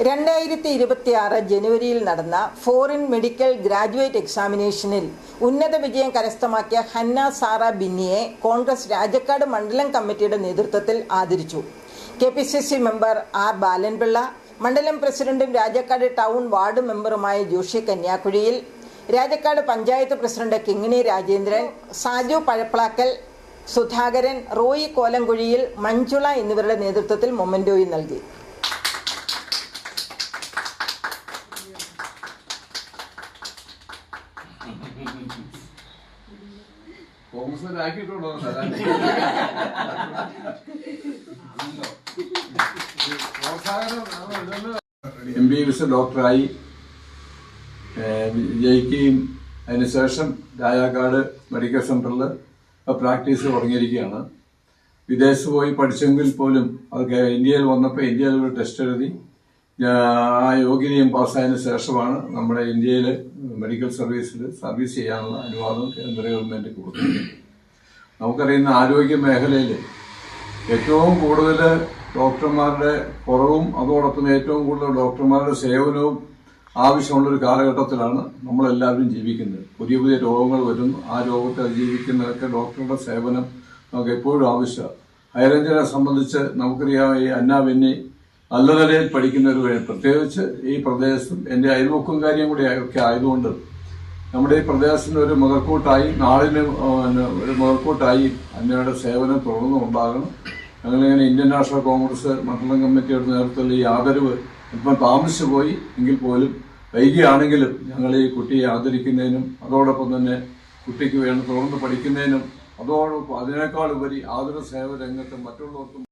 2026 ജനുവരിയിൽ നടന്ന foreign medical graduate എക്സാമിനേഷനിൽ ഉന്നത വിജയം കരസ്ഥമാക്കിയ ഹന്ന സാറ ബിന്നിയെ കോൺഗ്രസ് രാജക്കാട് മണ്ഡലം കമ്മിറ്റിയുടെ നേതൃത്വത്തിൽ ആദരിച്ചു. KPCC മെമ്പർ ആർ ബാലൻപിള്ള, മണ്ഡലം പ്രസിഡന്റും രാജക്കാട് ടൗൺ വാർഡ് മെമ്പറുമായ ജോഷി കന്യാക്കുഴിയിൽ, രാജക്കാട് പഞ്ചായത്ത് പ്രസിഡന്റ് കിങ്ങിണി രാജേന്ദ്രൻ, സാജു പഴപ്ലാക്കൽ, സുധാകരൻ, റോയി കോലംകുഴിയിൽ, മഞ്ജുള എന്നിവരുടെ നേതൃത്വത്തിൽ മൊമെന്റോയും നൽകി. MBBS ഡോക്ടറായി ജയിക്കുകയും അതിനുശേഷം രാജാക്കാട് മെഡിക്കൽ സെന്ററിൽ പ്രാക്ടീസ് തുടങ്ങിയിരിക്കുകയാണ്. വിദേശത്ത് പോയി പഠിച്ചെങ്കിൽ പോലും അത് ഇന്ത്യയിൽ വന്നപ്പോൾ ഇന്ത്യയിൽ ഒരു ടെസ്റ്റ് എഴുതി ആ യോഗ്യതയും പാസ്സായതിനു ശേഷമാണ് നമ്മുടെ ഇന്ത്യയിൽ മെഡിക്കൽ സർവീസിൽ സർവീസ് ചെയ്യാനുള്ള അനുവാദം കേന്ദ്ര ഗവൺമെന്റ് കൊടുത്തിരിക്കുന്നത്. നമുക്കറിയുന്ന ആരോഗ്യ മേഖലയിൽ ഏറ്റവും കൂടുതൽ ഡോക്ടർമാരുടെ കുറവും അതോടൊപ്പം ഏറ്റവും കൂടുതൽ ഡോക്ടർമാരുടെ സേവനവും ആവശ്യമുള്ളൊരു കാലഘട്ടത്തിലാണ് നമ്മളെല്ലാവരും ജീവിക്കുന്നത്. പുതിയ പുതിയ രോഗങ്ങൾ വരുന്നു. ആ രോഗത്തെ അതിജീവിക്കുന്നതൊക്കെ ഡോക്ടറുടെ സേവനം നമുക്ക് എപ്പോഴും ആവശ്യമാണ്. ഹൈറേഞ്ചിനെ സംബന്ധിച്ച് നമുക്കറിയാം, ഈ അന്ന ബെന്നി നല്ല നിലയിൽ പഠിക്കുന്നവർ, പ്രത്യേകിച്ച് ഈ പ്രദേശത്തും എന്റെ അയൽവക്കംകാരിയും കൂടി ഒക്കെ ആയതുകൊണ്ട് നമ്മുടെ ഈ പ്രദേശത്തിന് ഒരു മുതൽക്കൂട്ടായി, നാടിന് ഒരു മുതൽക്കൂട്ടായി അന്നയുടെ സേവനം തുടർന്നുണ്ടാകണം. ഞങ്ങളിങ്ങനെ ഇന്ത്യൻ നാഷണൽ കോൺഗ്രസ് മണ്ഡലം കമ്മിറ്റിയുടെ നേതൃത്വത്തിൽ ഈ ആദരവ് ഇപ്പം താമസിച്ചു പോയി എങ്കിൽ പോലും വൈകിയാണെങ്കിലും ഞങ്ങൾ ഈ കുട്ടിയെ ആദരിക്കുന്നതിനും അതോടൊപ്പം തന്നെ കുട്ടിക്ക് വേണ്ടി തുടർന്ന് പഠിക്കുന്നതിനും അതോടൊപ്പം അതിനേക്കാൾ ഉപരി ആതുര സേവന രംഗത്ത് മറ്റുള്ളവർക്കും